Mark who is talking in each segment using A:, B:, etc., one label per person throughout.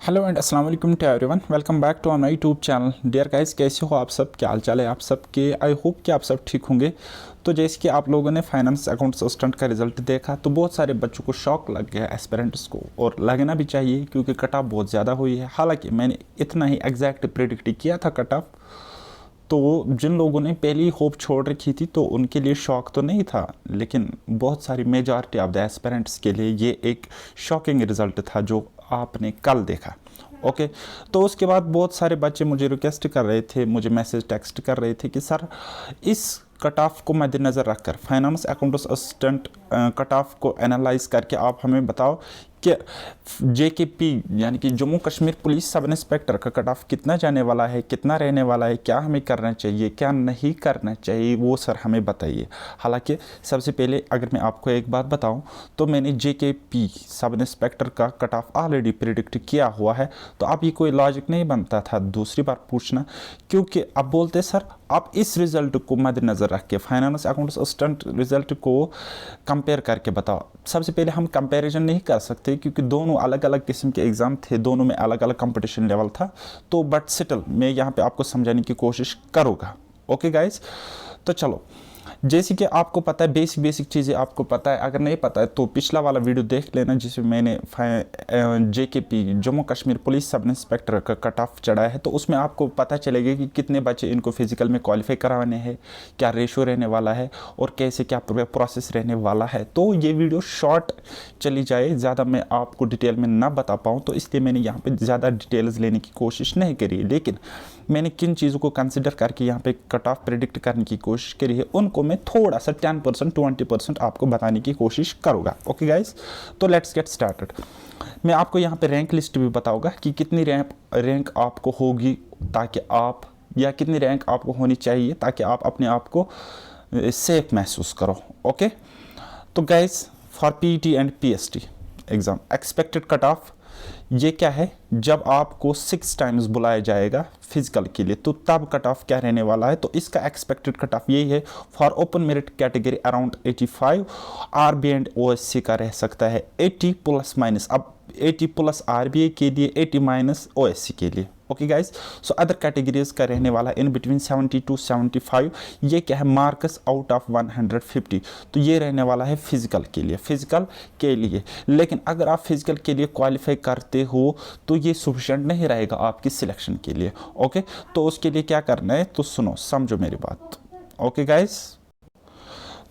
A: Hello and अस्सलाम वालेकुम to everyone, welcome back to our my YouTube channel. Dear guys, कैसे हो आप सब? क्या हाल चाल है आप सब के? आई होप कि आप सब ठीक होंगे। तो जैसे कि आप लोगों ने फाइनेंस अकाउंट असिस्टेंट का रिजल्ट देखा तो बहुत सारे बच्चों को शौक लग गया एस्पिरेंट्स को, और लगना भी चाहिए क्योंकि कट ऑफ बहुत ज़्यादा हुई है। हालांकि मैंने इतना ही एग्जैक्ट प्रेडिक्ट किया था कट ऑफ, तो जिन लोगों ने पहली होप छोड़ रखी थी तो उनके लिए शौक तो नहीं था, लेकिन बहुत सारी मेजॉरिटी ऑफ द एस्पिरेंट्स के लिए ये एक शॉकिंग रिजल्ट था जो आपने कल देखा। ओके, तो उसके बाद बहुत सारे बच्चे मुझे रिक्वेस्ट कर रहे थे, मुझे मैसेज टेक्स्ट कर रहे थे कि सर इस कट ऑफ को मद्देनज़र रखकर finance account assistant cut off को एनालाइज करके आप हमें बताओ कि JKP यानी कि Jammu Kashmir police sub inspector का कट ऑफ कितना जाने वाला है, कितना रहने वाला है, क्या हमें करना चाहिए, क्या नहीं करना चाहिए, वो सर हमें बताइए। हालांकि सबसे पहले अगर मैं आपको एक बात बताऊं तो मैंने JKP सब इंस्पेक्टर का कट ऑफ ऑलरेडी प्रिडिक्ट किया हुआ है, तो अब ये कोई लॉजिक नहीं बनता था दूसरी बार पूछना, क्योंकि अब बोलते सर आप इस रिज़ल्ट को मद्देनज़र रख के फाइनेंस अकाउंट असिस्टेंट रिज़ल्ट को कंपेयर करके बताओ। सबसे पहले हम कंपैरिजन नहीं कर सकते क्योंकि दोनों अलग अलग किस्म के एग्ज़ाम थे, दोनों में अलग अलग कंपटीशन लेवल था। तो बट स्टिल मैं यहाँ पे आपको समझाने की कोशिश करूँगा। ओके गाइज, तो चलो, जैसे कि आपको पता है बेसिक चीज़ें आपको पता है, अगर नहीं पता है तो पिछला वाला वीडियो देख लेना जिसमें मैंने JKP Jammu Kashmir police sub inspector का कट ऑफ चढ़ाया है। तो उसमें आपको पता चलेगा कि कितने बच्चे इनको फिजिकल में क्वालिफाई करवाने हैं, क्या रेशो रहने वाला है और कैसे क्या प्रोसेस रहने वाला है। तो ये वीडियो शॉर्ट चली जाए, ज़्यादा मैं आपको डिटेल में ना बता पाऊँ, तो इसलिए मैंने यहाँ पर ज़्यादा डिटेल्स लेने की कोशिश नहीं करी, लेकिन मैंने किन चीज़ों को कंसिडर करके यहाँ पे कट ऑफ प्रेडिक्ट करने की कोशिश करी है उनको मैं थोड़ा सा 10% 20% आपको बताने की कोशिश करूँगा। ओके गाइस, तो लेट्स गेट स्टार्टेड। मैं आपको यहाँ पे रैंक लिस्ट भी बताऊँगा कि कितनी रैंक आपको होगी ताकि आप, या कितनी रैंक आपको होनी चाहिए ताकि आप अपने आप को सेफ महसूस करो। ओके, तो guys for PET and PST exam expected cut off ये क्या है, जब आपको 6 टाइम्स बुलाया जाएगा फिजिकल के लिए तो तब कट ऑफ क्या रहने वाला है। तो इसका एक्सपेक्टेड कट ऑफ यही है। For open merit category around 85, RBI and OSC का रह सकता है 80 प्लस माइनस। अब 80 प्लस RBI के लिए, 80 माइनस OSC के लिए। Okay guys, so other categories का रहने वाला इन बिटवीन 70 to 75। ये क्या है, मार्क्स आउट ऑफ 150। तो ये रहने वाला है फिजिकल के लिए। लेकिन अगर आप फिजिकल के लिए क्वालिफाई करते हो तो ये सफिशिएंट नहीं रहेगा आपकी सिलेक्शन के लिए। ओके, तो उसके लिए क्या करना है, तो सुनो समझो मेरी बात। ओके गाइस,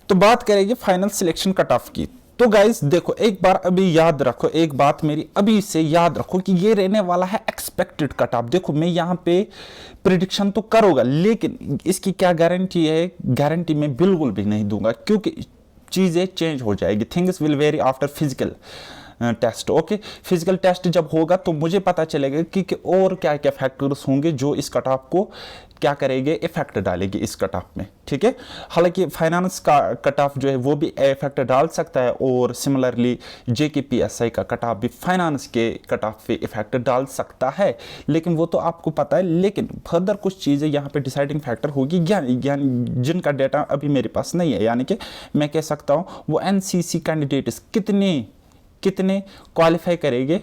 A: तो बात करेंगे फाइनल सिलेक्शन कट ऑफ की। तो गाइस देखो, एक बार अभी याद रखो, एक बात मेरी अभी से याद रखो कि ये रहने वाला है एक्सपेक्टेड कट ऑफ। देखो मैं यहाँ पे प्रिडिक्शन तो करूँगा, लेकिन इसकी क्या गारंटी है, गारंटी मैं बिल्कुल भी नहीं दूंगा क्योंकि चीज़ें चेंज हो जाएगी। Things will vary after physical test. Okay, physical test जब होगा तो मुझे पता चलेगा कि और क्या क्या फैक्टर्स होंगे जो इस कट ऑफ को क्या करेंगे, इफेक्ट डालेंगे इस कट ऑफ में। ठीक है, हालांकि फाइनेंस का कट ऑफ जो है वो भी इफेक्ट डाल सकता है, और सिमिलरली JKPSI का कट ऑफ भी फाइनेंस के कट ऑफ पे इफेक्ट डाल सकता है, लेकिन वो तो आपको पता है। लेकिन फर्दर कुछ चीज़ें यहाँ पे डिसाइडिंग फैक्टर होगी जिनका डेटा अभी मेरे पास नहीं है, यानी कि मैं कह सकता हूँ वो NCC कैंडिडेट्स कितने क्वालिफाई करेंगे,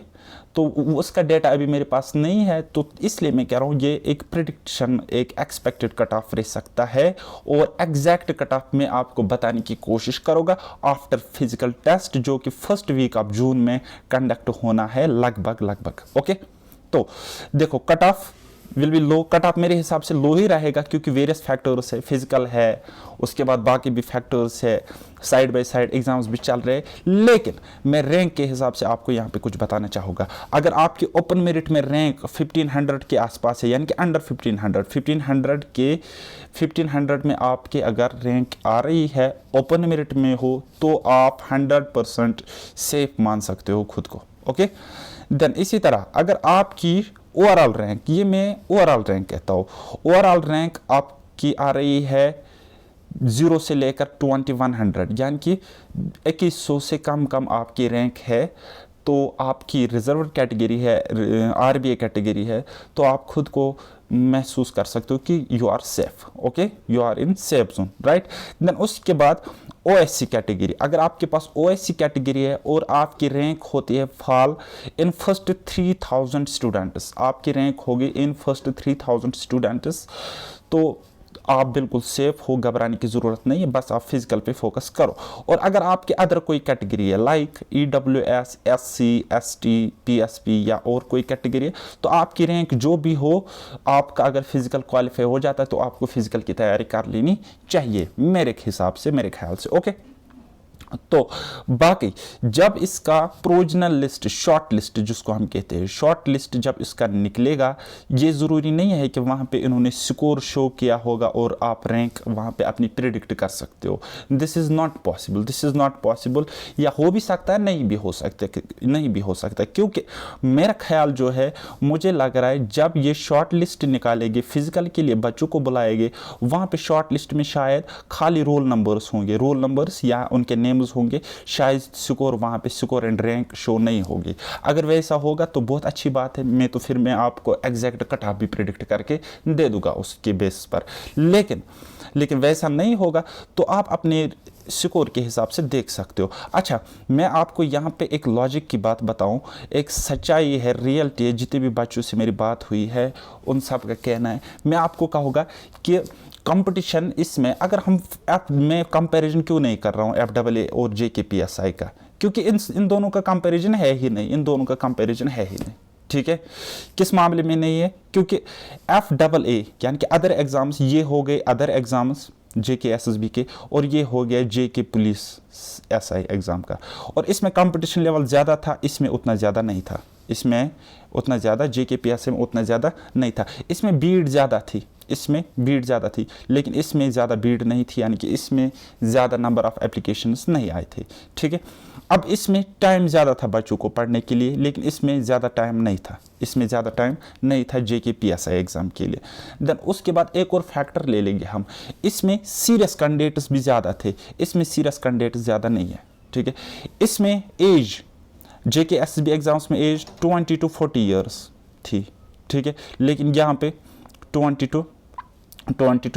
A: तो उसका डेटा अभी मेरे पास नहीं है। तो इसलिए मैं कह रहा हूँ ये एक प्रिडिक्शन, एक एक्सपेक्टेड कट ऑफ रह सकता है, और एग्जैक्ट कट ऑफ में आपको बताने की कोशिश करूँगा आफ्टर फिजिकल टेस्ट जो कि फर्स्ट वीक ऑफ जून में कंडक्ट होना है लगभग। ओके, तो देखो cut off will be low. Cut off मेरे हिसाब से लो ही रहेगा क्योंकि वेरियस फैक्टर्स है, फिजिकल है, उसके बाद बाकी भी फैक्टर्स है, साइड बाय साइड एग्जाम्स भी चल रहे हैं। लेकिन मैं रैंक के हिसाब से आपको यहाँ पे कुछ बताना चाहूँगा। अगर आपकी ओपन मेरिट में रैंक 1500 के आसपास है, यानी कि अंडर 1500 में आपके अगर रैंक आ रही है, ओपन मेरिट में हो, तो आप 100% सेफ मान सकते हो खुद को। ओके, देन इसी तरह अगर आपकी ओवरऑल रैंक, ये मैं ओवरऑल रैंक कहता हूँ, ओवरऑल रैंक आपकी आ रही है 0 से लेकर 2100, यानी कि 2100 से कम आपकी रैंक है, तो आपकी रिजर्व कैटेगरी है, RBI कैटेगरी है, तो आप खुद को महसूस कर सकते हो कि you are safe. Okay, you are in safe zone, right. Then उसके बाद ओएससी कैटेगरी, अगर आपके पास ओएससी कैटेगरी है और आपकी रैंक होती है फॉल इन फर्स्ट 3000 स्टूडेंट्स, आपकी रैंक होगी इन फर्स्ट 3000 स्टूडेंट्स, तो आप बिल्कुल सेफ हो, घबराने की ज़रूरत नहीं है, बस आप फिजिकल पे फोकस करो। और अगर आपके अदर कोई कैटेगरी है like EWS, SC, ST, PSP या और कोई कैटेगरी है, तो आपकी रैंक जो भी हो, आपका अगर फिजिकल क्वालिफाई हो जाता है तो आपको फिजिकल की तैयारी कर लेनी चाहिए मेरे हिसाब से, मेरे ख्याल से। ओके, तो बाकी जब इसका प्रोविजनल लिस्ट, शॉर्ट लिस्ट जिसको हम कहते हैं, शॉर्ट लिस्ट जब इसका निकलेगा, ये ज़रूरी नहीं है कि वहाँ पे इन्होंने स्कोर शो किया होगा और आप रैंक वहाँ पे अपनी प्रिडिक्ट कर सकते हो। This is not possible, this is not possible. या हो भी सकता है, नहीं भी हो सकता, नहीं भी हो सकता, क्योंकि मेरा ख्याल जो है, मुझे लग रहा है जब ये शॉर्ट लिस्ट निकालेंगे, फिजिकल के लिए बच्चों को बुलाएंगे, वहाँ पे शॉर्ट लिस्ट में शायद खाली रोल नंबर्स होंगे, रोल नंबर्स या उनके नेम होंगे, शायद स्कोर वहां पे स्कोर एंड रैंक शो नहीं होगी। अगर वैसा होगा तो बहुत अच्छी बात है, मैं आपको एग्जैक्ट कट ऑफ भी प्रिडिक्ट करके दे दूंगा उसके बेस पर। लेकिन वैसा नहीं होगा तो आप अपने स्कोर के हिसाब से देख सकते हो। अच्छा, मैं आपको यहाँ पे एक लॉजिक की बात बताऊँ, एक सच्चाई है, रियलिटी है, जितने भी बच्चों से मेरी बात हुई है उन सब का कहना है। मैं आपको कहूँगा कि कंपटीशन इसमें, अगर मैं कंपैरिजन क्यों नहीं कर रहा हूँ FAA और JKPSI का, क्योंकि इन दोनों का कंपैरिजन है ही नहीं, इन दोनों का कंपैरिजन है ही नहीं। ठीक है, किस मामले में नहीं है? क्योंकि FAA यानी कि अदर एग्जाम्स, ये हो गए अदर एग्जाम्स JK SSB के, और ये हो गया JK पुलिस SI एग्ज़ाम का, और इसमें कंपटीशन लेवल ज़्यादा था, इसमें उतना ज़्यादा नहीं था, इसमें उतना ज़्यादा JKPSI में उतना ज़्यादा नहीं था। इसमें भीड़ ज़्यादा थी, इसमें भीड़ ज़्यादा थी, लेकिन इसमें ज़्यादा भीड़ नहीं थी, यानी कि इसमें ज़्यादा नंबर ऑफ़ एप्लीकेशंस नहीं आए थे। ठीक है, अब इसमें टाइम ज़्यादा था बच्चों को पढ़ने के लिए, लेकिन इसमें ज़्यादा टाइम नहीं था, इसमें ज़्यादा टाइम नहीं था JKPSI एग्ज़ाम के लिए। देन उसके बाद एक और फैक्टर ले लेंगे हम, इसमें सीरियस कैंडिडेट्स भी ज़्यादा थे, इसमें सीरियस कैंडिडेट्स ज़्यादा नहीं है। ठीक है, इसमें एज, JK SSB एग्ज़ाम्स में एज 20 to 40 ईयर्स थी। ठीक है, लेकिन यहाँ पे 20 to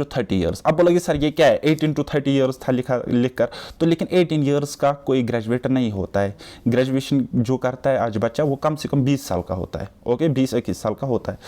A: 30 ईयर्स। अब बोलोगे सर ये क्या है, 18 to 30 ईयर्स था लिख कर, तो लेकिन 18 ईयर्स का कोई ग्रेजुएटर नहीं होता है। ग्रेजुएशन जो करता है आज बच्चा, वो कम से कम 20 साल का होता है। ओके, 20-21 साल का होता है।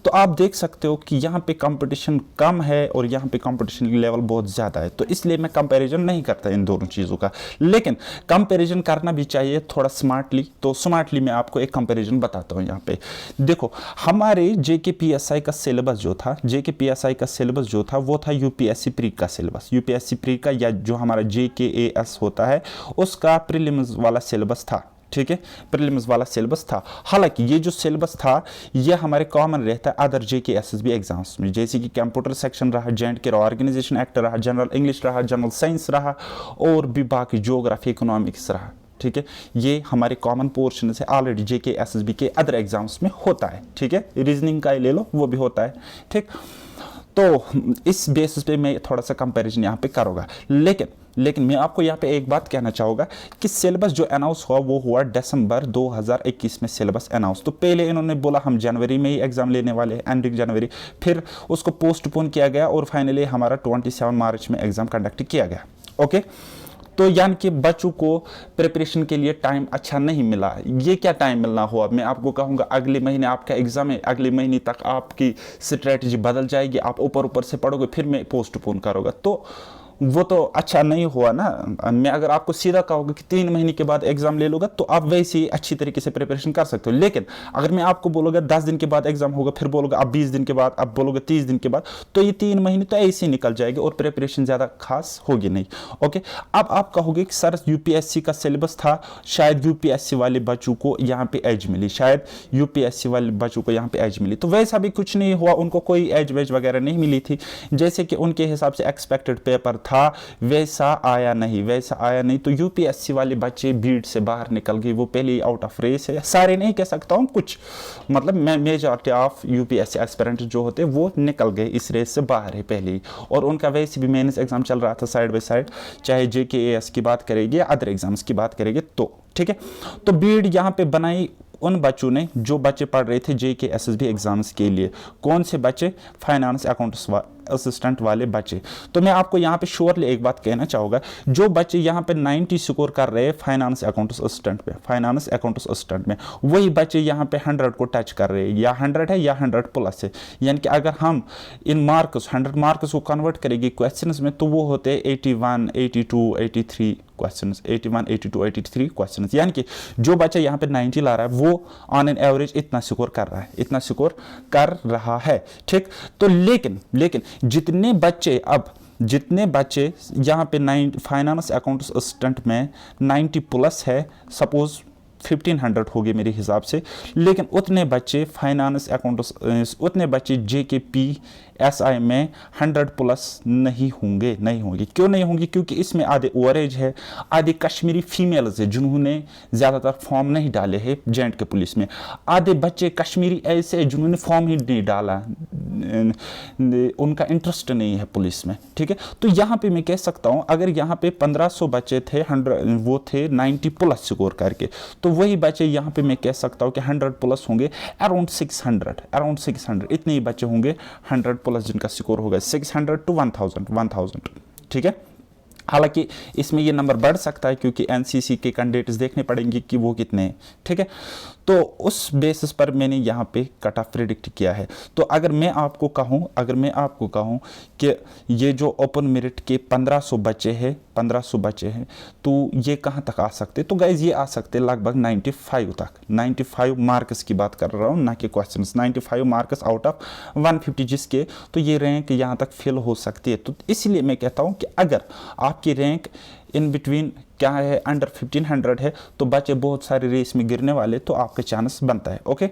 A: तो आप देख सकते हो कि यहाँ पे कंपटीशन कम है और यहाँ पे कंपटीशन लेवल बहुत ज़्यादा है, तो इसलिए मैं कंपेरिजन नहीं करता इन दोनों चीज़ों का, लेकिन कंपेरिजन करना भी चाहिए थोड़ा स्मार्टली। तो स्मार्टली मैं आपको एक कंपेरिजन बताता हूँ। यहाँ पे देखो, हमारे JKPSI का सिलेबस जो था, JKPSI का सिलेबस जो था वो था UPSC प्री का सिलेबस, UPSC प्री का, या जो हमारा JKAS होता है उसका प्रीलिम्स वाला सिलेबस था। ठीक है, प्रीलिम्स वाला सिलेबस था। हालांकि ये जो सिलेबस था ये हमारे कॉमन रहता है अदर JK SSB एग्जाम्स में, जैसे कि कंप्यूटर सेक्शन रहा, J&K ऑर्गेनाइजेशन एक्ट रहा, जनरल इंग्लिश रहा, जनरल साइंस रहा, और भी बाकी ज्योग्राफी, इकोनॉमिक्स रहा। ठीक है, ये हमारे कॉमन पोर्शन से ऑलरेडी JK SSB के अदर एग्जाम्स में होता है। ठीक है, रीजनिंग का ले लो, वो भी होता है। ठीक, तो इस बेसिस पे मैं थोड़ा सा कंपैरिजन यहाँ पे करूँगा, लेकिन मैं आपको यहाँ पे एक बात कहना चाहूँगा कि सिलेबस जो अनाउंस हुआ वो हुआ दिसंबर 2021 में सिलेबस अनाउंस। तो पहले इन्होंने बोला हम जनवरी में ही एग्ज़ाम लेने वाले हैं, एंडिंग जनवरी, फिर उसको पोस्टपोन किया गया और फाइनली हमारा 27 मार्च में एग्ज़ाम कंडक्ट किया गया। ओके, तो यानी कि बच्चों को प्रिपरेशन के लिए टाइम अच्छा नहीं मिला। ये क्या टाइम मिलना हुआ, मैं आपको कहूँगा अगले महीने आपका एग्जाम है, अगले महीने तक आपकी स्ट्रेटजी बदल जाएगी, आप ऊपर से पढ़ोगे, फिर मैं पोस्टपोन करूँगा, तो वो तो अच्छा नहीं हुआ ना। मैं अगर आपको सीधा कहूँगा कि 3 महीने के बाद एग्जाम ले लोगे तो आप वैसे ही अच्छी तरीके से प्रिपरेशन कर सकते हो, लेकिन अगर मैं आपको बोलूँगा 10 दिन के बाद एग्जाम होगा, फिर बोलोगे अब 20 दिन के बाद, अब बोलोगे 30 दिन के बाद, तो ये 3 महीने तो ऐसे ही निकल जाएंगे और प्रिपरेशन ज़्यादा खास होगी नहीं। ओके, अब आप कहोगे कि सर UPSC का सिलेबस था, शायद UPSC वाले बच्चों को यहाँ पे एज मिली, शायद UPSC वाले बच्चों को यहाँ पे एज मिली, तो वैसा भी कुछ नहीं हुआ, उनको कोई एज वेज वगैरह नहीं मिली थी। जैसे कि उनके हिसाब से एक्सपेक्टेड पेपर था वैसा आया नहीं, तो UPSC वाले बच्चे भीड़ से बाहर निकल गए, वो पहले ही आउट ऑफ रेस है। सारे नहीं कह सकता हूँ, कुछ मतलब मेजॉरिटी ऑफ UPSC एस्पिरेंट जो होते वो निकल गए, इस रेस से बाहर है पहले ही, और उनका वैसे भी मेंस एग्जाम चल रहा था साइड बाय साइड, चाहे JKAS की बात करेंगे या अदर एग्जाम्स की बात करेंगे तो। ठीक है, तो भीड़ यहाँ पे बनाई उन बच्चों ने जो बच्चे पढ़ रहे थे JK SSB एग्जाम्स के लिए। कौन से बच्चे? फाइनेंस असिस्टेंट वाले बच्चे। तो मैं आपको यहाँ पे श्योरली एक बात कहना चाहूँगा, जो बच्चे यहाँ पे 90 स्कोर कर रहे हैं फाइनेंस अकाउंट्स असिस्टेंट में, फाइनेंस अकाउंट्स असिस्टेंट में, वही बच्चे यहाँ पे 100 को टच कर रहे हैं, या 100 है या 100 प्लस है। यानी कि अगर हम इन मार्क्स 100 मार्क्स को कन्वर्ट करेंगे क्वेश्चंस में, तो वो होते हैं 81, 82, 83 क्वेश्चंस, 81, 82, 83 क्वेश्चंस। यानी कि जो बच्चा यहाँ पे 90 ला रहा है वो ऑन एन एवरेज इतना स्कोर कर रहा है, इतना स्कोर कर रहा है, ठीक। तो लेकिन जितने बच्चे यहाँ पे फाइनेंस अकाउंट्स असिस्टेंट में 90 प्लस है, सपोज 1500 हो गए मेरे हिसाब से, लेकिन उतने बच्चे JKPSI में 100 प्लस नहीं होंगे। क्यों नहीं होंगे? क्योंकि इसमें आधे ओवरेज है, आधे कश्मीरी फीमेल्स है जिन्होंने ज़्यादातर फॉर्म नहीं डाले हैं J&K पुलिस में, आधे बच्चे कश्मीरी ऐसे हैं जिन्होंने फॉर्म ही नहीं डाला, उनका इंटरेस्ट नहीं है पुलिस में, ठीक है। तो यहाँ पे मैं कह सकता हूँ अगर यहाँ पे 1500 बच्चे थे, 100 वो थे 90 प्लस स्कोर करके, तो वही बच्चे यहाँ पे मैं कह सकता हूँ कि 100 प्लस होंगे, अराउंड 600 इतने ही बच्चे होंगे 100 प्लस जिनका स्कोर होगा 600 to 1000, ठीक है। हालांकि इसमें ये नंबर बढ़ सकता है क्योंकि NCC के कैंडिडेट्स देखने पड़ेंगे कि वो कितने हैं, ठीक है। तो उस बेसिस पर मैंने यहाँ पे कट ऑफ प्रेडिक्ट किया है। तो अगर मैं आपको कहूँ कि ये जो ओपन मेरिट के 1500 बच्चे हैं तो ये कहाँ तक आ सकते, तो गाइज ये आ सकते लगभग 95 तक। 95 मार्क्स की बात कर रहा हूँ, ना कि क्वेश्चंस। 95 मार्क्स आउट ऑफ 150 जिसके, तो ये रैंक यहाँ तक फिल हो सकती है। तो इसलिए मैं कहता हूँ कि अगर आपकी रैंक इन बिटवीन क्या है, अंडर 1500 है, तो बच्चे बहुत सारे रेस में गिरने वाले, तो आपका चांस बनता है, ओके।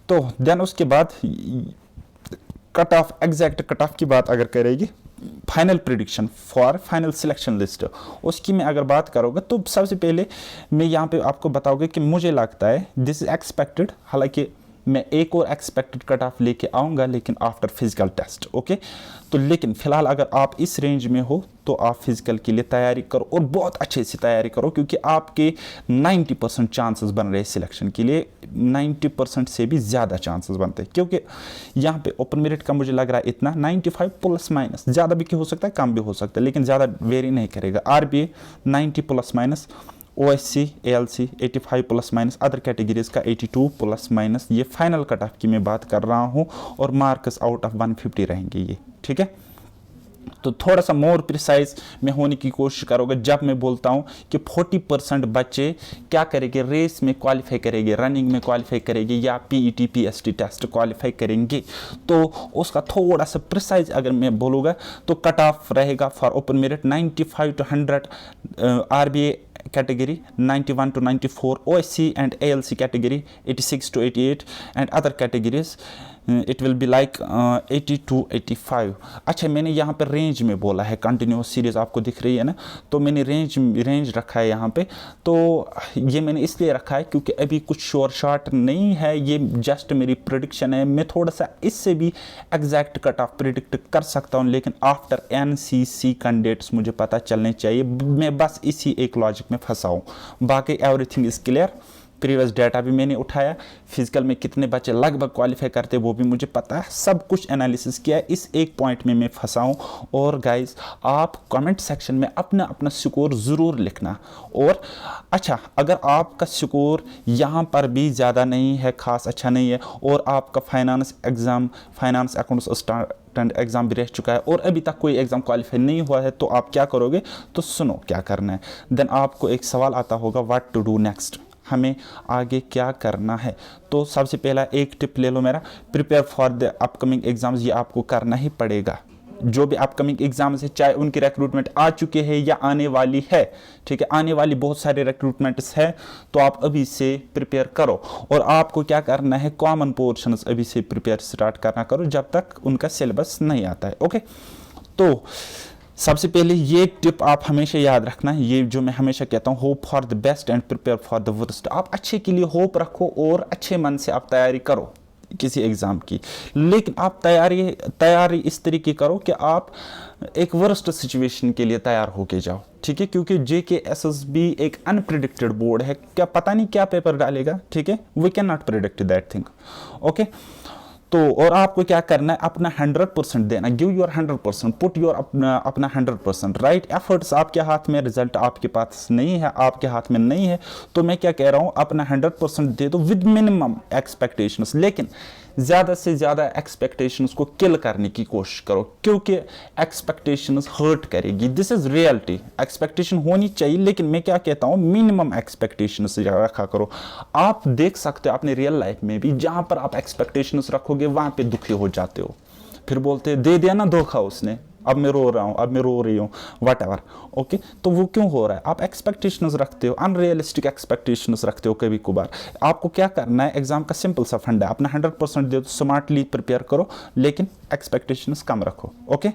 A: तो देन उसके बाद एग्जैक्ट कट ऑफ की बात अगर करेगी, final prediction for final selection list, उसकी मैं अगर बात करोगे तो सबसे पहले मैं यहाँ पे आपको बताऊंगा कि मुझे लगता है दिस इज एक्सपेक्टेड, हालांकि मैं एक और एक्सपेक्टेड कट ऑफ लेके आऊँगा लेकिन आफ्टर फिजिकल टेस्ट, ओके। तो लेकिन फिलहाल अगर आप इस रेंज में हो तो आप फिजिकल के लिए तैयारी करो और बहुत अच्छे से तैयारी करो, क्योंकि आपके 90% चांसेस बन रहे हैं सिलेक्शन के लिए, 90% से भी ज़्यादा चांसेस बनते हैं, क्योंकि यहाँ पे ओपन मेरिट का मुझे लग रहा है इतना 95 प्लस माइनस, ज़्यादा भी हो सकता है कम भी हो सकता है, लेकिन ज़्यादा वेरी नहीं करेगा। RBA 90 plus minus, OSC ALC 85 plus minus, other categories का 82 प्लस माइनस। ये फाइनल कट ऑफ की मैं बात कर रहा हूँ और मार्क्स आउट ऑफ 150 रहेंगे ये, ठीक है। तो थोड़ा सा मोर प्रिसाइज में होने की कोशिश करोगे जब मैं बोलता हूँ कि 40% बच्चे क्या करेंगे, रेस में क्वालिफाई करेंगे, रनिंग में क्वालिफाई करेंगे या PET PST टेस्ट क्वालिफाई करेंगे, तो उसका थोड़ा सा प्रिसाइज अगर मैं बोलूँगा तो कट ऑफ रहेगा for open merit 95 to 100, RBA category 91 to 94, OSC and ALC category 86 to 88, and other categories it will be like 80 to 85। अच्छा, मैंने यहाँ पे रेंज में बोला है, कंटिन्यूस सीरीज आपको दिख रही है ना, तो मैंने रेंज रखा है यहाँ पे। तो ये मैंने इसलिए रखा है क्योंकि अभी कुछ श्योर शॉट नहीं है, ये जस्ट मेरी प्रेडिक्शन है। मैं थोड़ा सा इससे भी एग्जैक्ट कट ऑफ प्रिडिक्ट कर सकता हूँ, लेकिन आफ्टर NCC कैंडिडेट्स मुझे पता चलने चाहिए। मैं बस इसी एक लॉजिक में फंसा हूँ, बाकी everything is clear. Previous data भी मैंने उठाया, फिजिकल में कितने बच्चे लगभग क्वालिफाई करते वो भी मुझे पता है, सब कुछ एनालिसिस किया है। इस एक पॉइंट में मैं फंसा हूँ। और गाइस, आप कमेंट सेक्शन में अपना अपना स्कोर ज़रूर लिखना। और अच्छा, अगर आपका स्कोर यहाँ पर भी ज़्यादा नहीं है, खास अच्छा नहीं है, और आपका फाइनेंस अकाउंट्स असिस्टेंट एग्जाम भी रह चुका है और अभी तक कोई एग्जाम क्वालिफाई नहीं हुआ है, तो आप क्या करोगे? तो सुनो क्या करना है। देन आपको एक सवाल आता होगा, व्हाट टू डू नेक्स्ट, हमें आगे क्या करना है। तो सबसे पहला एक टिप ले लो मेरा, prepare for the upcoming exams. ये आपको करना ही पड़ेगा। जो भी अपकमिंग एग्जाम्स है, चाहे उनकी रिक्रूटमेंट आ चुके हैं या आने वाली है, ठीक है, आने वाली बहुत सारे रिक्रूटमेंट्स है, तो आप अभी से प्रिपेयर करो। और आपको क्या करना है, कॉमन पोर्शंस अभी से प्रिपेयर स्टार्ट करना करो जब तक उनका सिलेबस नहीं आता है, ओके। तो सबसे पहले ये टिप आप हमेशा याद रखना है, ये जो मैं हमेशा कहता हूँ, hope for the best and prepare for the worst. आप अच्छे के लिए होप रखो और अच्छे मन से आप तैयारी करो किसी एग्ज़ाम की, लेकिन आप तैयारी इस तरीके करो कि आप एक वर्स्ट सिचुएशन के लिए तैयार होके जाओ, ठीक है। क्योंकि JKSSB एक अनप्रिडिक्टेड बोर्ड है, क्या पता नहीं क्या पेपर डालेगा, ठीक है, we can not predict that thing, okay. तो और आपको क्या करना है, अपना 100% देना, गिव योर 100%, पुट योर अपना 100%, राइट। एफर्ट्स आपके हाथ में, रिजल्ट आपके पास नहीं है, आपके हाथ में नहीं है। तो मैं क्या कह रहा हूं, अपना 100% दे दो विद मिनिमम एक्सपेक्टेशंस, लेकिन ज़्यादा से ज़्यादा एक्सपेक्टेशंस को किल करने की कोशिश करो, क्योंकि एक्सपेक्टेशंस हर्ट करेगी। This is reality. एक्सपेक्टेशन होनी चाहिए, लेकिन मैं क्या कहता हूँ, मिनिमम एक्सपेक्टेशंस रखा करो। आप देख सकते हो अपने रियल लाइफ में भी, जहाँ पर आप एक्सपेक्टेशंस रखोगे वहाँ पे दुखी हो जाते हो, फिर बोलते दे दिया ना धोखा उसने, अब मैं रो रहा हूँ, अब मैं रो रही हूँ, वट एवर। ओके, तो वो क्यों हो रहा है, आप एक्सपेक्टेशंस रखते हो, अनरियलिस्टिक एक्सपेक्टेशंस रखते हो कभी कभार। आपको क्या करना है, एग्जाम का सिंपल सा फंडा है, अपना 100% दे दो, स्मार्टली प्रिपेयर करो, लेकिन एक्सपेक्टेशंस कम रखो। ओके,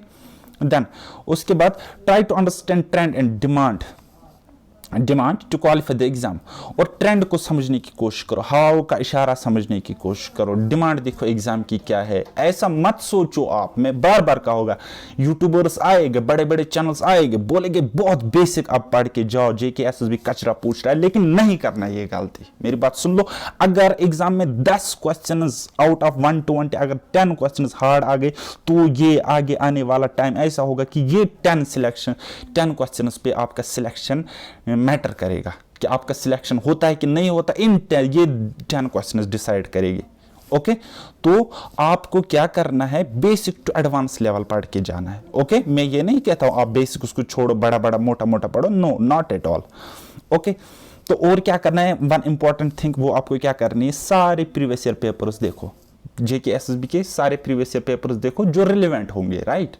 A: देन उसके बाद try to understand trend and demand to qualify the exam. और ट्रेंड को समझने की कोशिश करो, हाउ का इशारा समझने की कोशिश करो, डिमांड देखो एग्जाम की क्या है। ऐसा मत सोचो आप, मैं बार बार कहूँगा, यूट्यूबर्स आएंगे, बड़े बड़े चैनल्स आएंगे, बोलेंगे बहुत बेसिक आप पढ़ के जाओ, जेके एसएसबी कचरा पूछ रहा है, लेकिन नहीं करना ये गलती। मेरी बात सुन लो, अगर एग्जाम में 10 क्वेश्चन आउट ऑफ 120 अगर 10 क्वेश्चन हार्ड आ गए, तो ये आगे आने वाला टाइम ऐसा होगा कि ये 10 क्वेश्चन पे आपका सिलेक्शन मैटर करेगा, कि आपका सिलेक्शन होता है कि नहीं होता, ये 10 क्वेश्चंस डिसाइड करेगी। ओके, तो आपको क्या करना है, बेसिक टू एडवांस लेवल पढ़ के जाना है। ओके, मैं ये नहीं कहता हूं आप बेसिक उसको छोड़ो, बड़ा बड़ा मोटा मोटा पढ़ो, no, not at all. Okay, तो और क्या करना है, वन इंपॉर्टेंट थिंग, वो आपको क्या करनी है, सारे प्रीवियस ईयर पेपर्स देखो, जेके एसएसबी के सारे प्रीवियस ईयर पेपर्स देखो जो रिलेवेंट होंगे, right.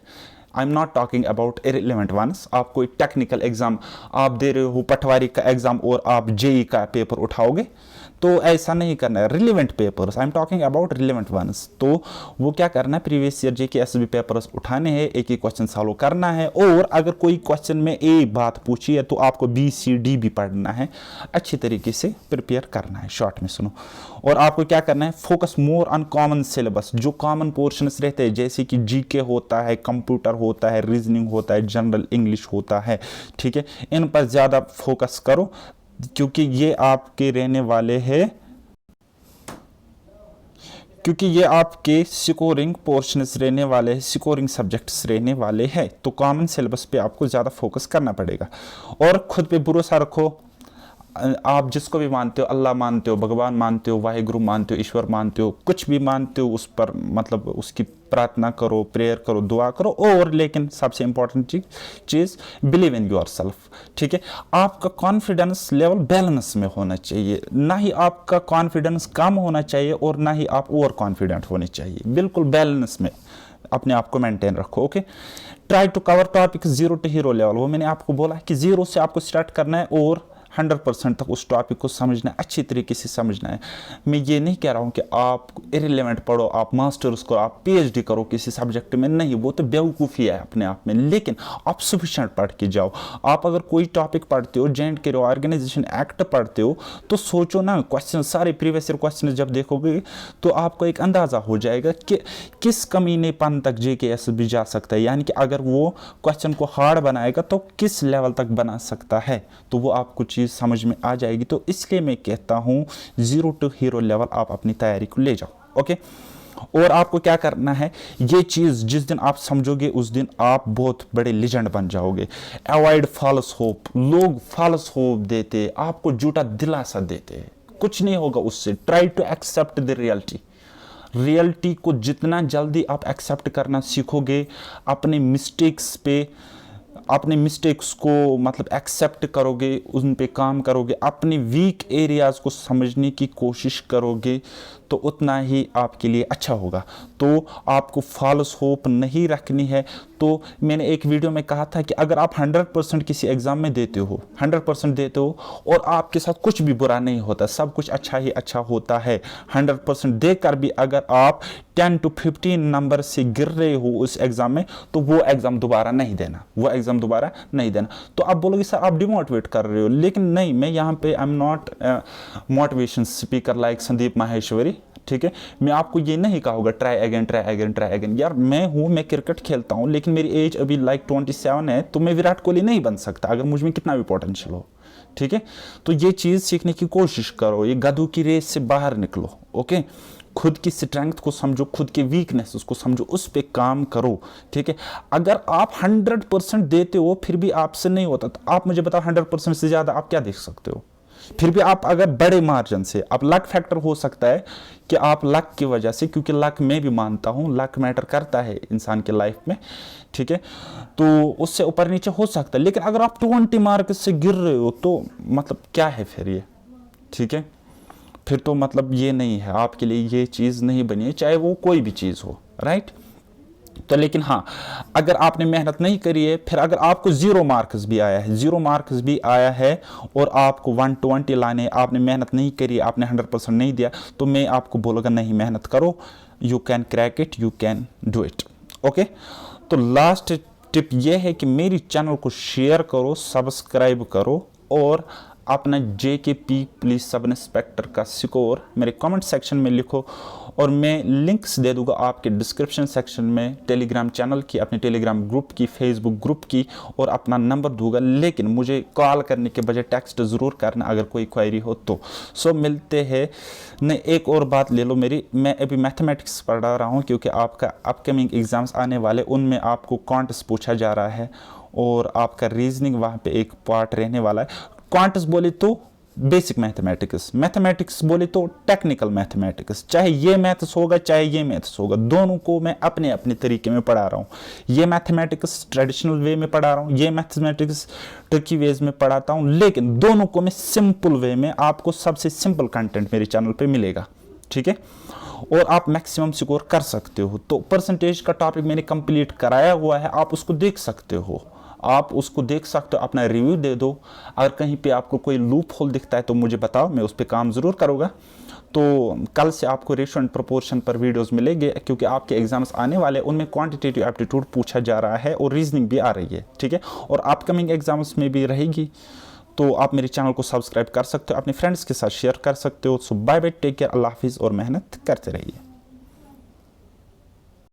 A: I am not talking about irrelevant ones. आप कोई टेक्निकल एग्जाम आप दे रहे हो, पटवारी का एग्जाम, और आप जेई का पेपर उठाओगे, तो ऐसा नहीं करना है। Relevant papers, I am talking about relevant ones. तो वो क्या करना है, previous year JK SSB papers उठाने हैं, एक एक क्वेश्चन सॉल्व करना है, और अगर कोई क्वेश्चन में ए बात पूछी है तो आपको बी सी डी भी पढ़ना है, अच्छी तरीके से प्रिपेयर करना है। शॉर्ट में सुनो, और आपको क्या करना है, focus more on common syllabus, जो कॉमन पोर्शंस रहते हैं, जैसे कि जीके होता है, कंप्यूटर होता है, रीजनिंग होता है, जनरल इंग्लिश होता है, ठीक है, इन पर ज़्यादा फोकस करो, क्योंकि ये आपके रहने वाले हैं, क्योंकि ये आपके स्कोरिंग पोर्शंस रहने वाले हैं, स्कोरिंग सब्जेक्ट्स रहने वाले हैं। तो कॉमन सिलेबस पे आपको ज़्यादा फोकस करना पड़ेगा, और खुद पे भरोसा रखो। आप जिसको भी मानते हो, अल्लाह मानते हो, भगवान मानते हो, वाहिगुरु मानते हो, ईश्वर मानते हो, कुछ भी मानते हो, उस पर मतलब उसकी प्रार्थना करो, प्रेयर करो, दुआ करो, और लेकिन सबसे important cheese believe in your self, ठीक है। आपका कॉन्फिडेंस लेवल बैलेंस में होना चाहिए, ना ही आपका कॉन्फिडेंस कम होना चाहिए और ना ही आप ओवर कॉन्फिडेंट होने चाहिए, बिल्कुल बैलेंस में अपने आप को मेंटेन रखो। Okay, try to cover topic 0 to hero level. वो मैंने आपको बोला कि 0 से आपको स्टार्ट करना है और 100% तक उस टॉपिक को समझना है, अच्छी तरीके से समझना है। मैं ये नहीं कह रहा हूँ कि आप इरेलीवेंट पढ़ो, आप मास्टर्स करो, आप पीएचडी करो किसी सब्जेक्ट में, नहीं, वो तो बेवकूफ़ी है अपने आप में, लेकिन आप सफिशिएंट पढ़ के जाओ। आप अगर कोई टॉपिक पढ़ते हो, J&K ऑर्गेनाइजेशन एक्ट पढ़ते हो, तो सोचो ना, क्वेश्चन सारे प्रीवियस ईयर क्वेश्चन जब देखोगे तो आपको एक अंदाज़ा हो जाएगा कि किस कमीनेपन तक JK SSB जा सकता है, यानी कि अगर वो क्वेश्चन को हार्ड बनाएगा तो किस लेवल तक बना सकता है, तो वो आपको चीज़ समझ में आ जाएगी। तो इसलिए मैं कहता हूँ 0 टू हीरो लेवल आप अपनी तैयारी को ले जाओ। ओके, और आपको क्या करना है, ये चीज़ जिस दिन आप समझोगे उस दिन आप बहुत बड़े लेजेंड बन जाओगे। Avoid false hope. लोग फॉल्स होप देते, आपको झूठा दिलासा देते, कुछ नहीं होगा उससे। Try to accept the reality को जितना जल्दी आप एक्सेप्ट करना सीखोगे, अपने मिस्टेक्स को मतलब एक्सेप्ट करोगे, उन पे काम करोगे, अपने वीक एरियाज को समझने की कोशिश करोगे, तो उतना ही आपके लिए अच्छा होगा। तो आपको फॉल्स होप नहीं रखनी है। तो मैंने एक वीडियो में कहा था कि अगर आप 100% किसी एग्जाम में देते हो, 100% देते हो और आपके साथ कुछ भी बुरा नहीं होता, सब कुछ अच्छा ही अच्छा होता है, 100% देकर भी अगर आप 10 to 15 नंबर से गिर रहे हो उस एग्जाम में, तो वो एग्जाम दोबारा नहीं देना। तो आप बोलोगे सर आप डिमोटिवेट कर रहे हो, लेकिन नहीं, मैं यहाँ पे आई am not motivation speaker like Sandeep Maheshwari, ठीक है। मैं आपको ये नहीं कहूँगा ट्राई अगेन। यार मैं क्रिकेट खेलता हूँ, लेकिन मेरी एज अभी लाइक 27 है, तो मैं विराट कोहली नहीं बन सकता अगर मुझ में कितना भी पोटेंशियल हो, ठीक है। तो ये चीज़ सीखने की कोशिश करो, ये गधों की रेस से बाहर निकलो। ओके, खुद की स्ट्रेंथ को समझो, खुद के वीकनेसेस को समझो, उस पे काम करो, ठीक है। अगर आप 100% देते हो फिर भी आपसे नहीं होता, तो आप मुझे बताओ 100% से ज़्यादा आप क्या देख सकते हो? फिर भी आप अगर बड़े मार्जिन से, अब लक फैक्टर हो सकता है कि आप लक की वजह से, क्योंकि लक मैं भी मानता हूँ लक मैटर करता है इंसान के लाइफ में, ठीक है, तो उससे ऊपर नीचे हो सकता है। लेकिन अगर आप 20 मार्क्स से गिर रहे हो तो मतलब क्या है फिर ये, ठीक है, फिर तो मतलब ये नहीं है, आपके लिए ये चीज़ नहीं बनी है, चाहे वो कोई भी चीज़ हो, राइट। तो लेकिन हाँ, अगर आपने मेहनत नहीं करी है, फिर अगर आपको 0 मार्क्स भी आया है, 0 मार्क्स भी आया है और आपको 120 लाने, आपने मेहनत नहीं करी, आपने 100% नहीं दिया, तो मैं आपको बोलूँगा नहीं, मेहनत करो, you can crack it, you can do it, okay. तो लास्ट टिप ये है कि मेरी चैनल को शेयर करो, सब्सक्राइब करो और अपना JKP पुलिस सब इंस्पेक्टर का स्कोर मेरे कमेंट सेक्शन में लिखो, और मैं लिंक्स दे दूंगा आपके डिस्क्रिप्शन सेक्शन में, टेलीग्राम चैनल की, अपने टेलीग्राम ग्रुप की, फेसबुक ग्रुप की, और अपना नंबर दूंगा। लेकिन मुझे कॉल करने के बजाय टेक्स्ट ज़रूर करना अगर कोई क्वेरी हो तो। सो मिलते हैं। नहीं, एक और बात ले लो मेरी, मैं अभी मैथमेटिक्स पढ़ा रहा हूँ क्योंकि आपका अपकमिंग एग्ज़ाम्स आने वाले, उनमें आपको क्वांट्स पूछा जा रहा है और आपका रीजनिंग वहाँ पे एक पार्ट रहने वाला है। क्वांट्स बोले तो बेसिक मैथमेटिक्स, मैथमेटिक्स बोले तो टेक्निकल मैथमेटिक्स, चाहे ये मैथ्स होगा चाहे ये मैथ्स होगा, दोनों को मैं अपने अपने तरीके में पढ़ा रहा हूँ। ये मैथमेटिक्स ट्रेडिशनल वे में पढ़ा रहा हूँ, ये मैथमेटिक्स ट्रिकी वेज में पढ़ाता हूँ, लेकिन दोनों को मैं सिंपल वे में, आपको सबसे सिंपल कंटेंट मेरे चैनल पे मिलेगा, ठीक है, और आप मैक्सिमम स्कोर कर सकते हो। तो परसेंटेज का टॉपिक मैंने कंप्लीट कराया हुआ है, आप उसको देख सकते हो, आप उसको देख सकते हो, अपना रिव्यू दे दो। अगर कहीं पे आपको कोई लूप होल दिखता है तो मुझे बताओ, मैं उस पर काम ज़रूर करूँगा। तो कल से आपको रेशियो एंड प्रोपोर्शन पर वीडियोस मिलेंगे, क्योंकि आपके एग्जाम्स आने वाले, उनमें क्वांटिटेटिव एप्टीट्यूड पूछा जा रहा है और रीजनिंग भी आ रही है, ठीक है, और अपकमिंग एग्जाम्स में भी रहेगी। तो आप मेरे चैनल को सब्सक्राइब कर सकते हो, अपने फ्रेंड्स के साथ शेयर कर सकते हो। सो बाय बाय, टेक केयर, अल्लाह हाफिज़, और मेहनत करते रहिए।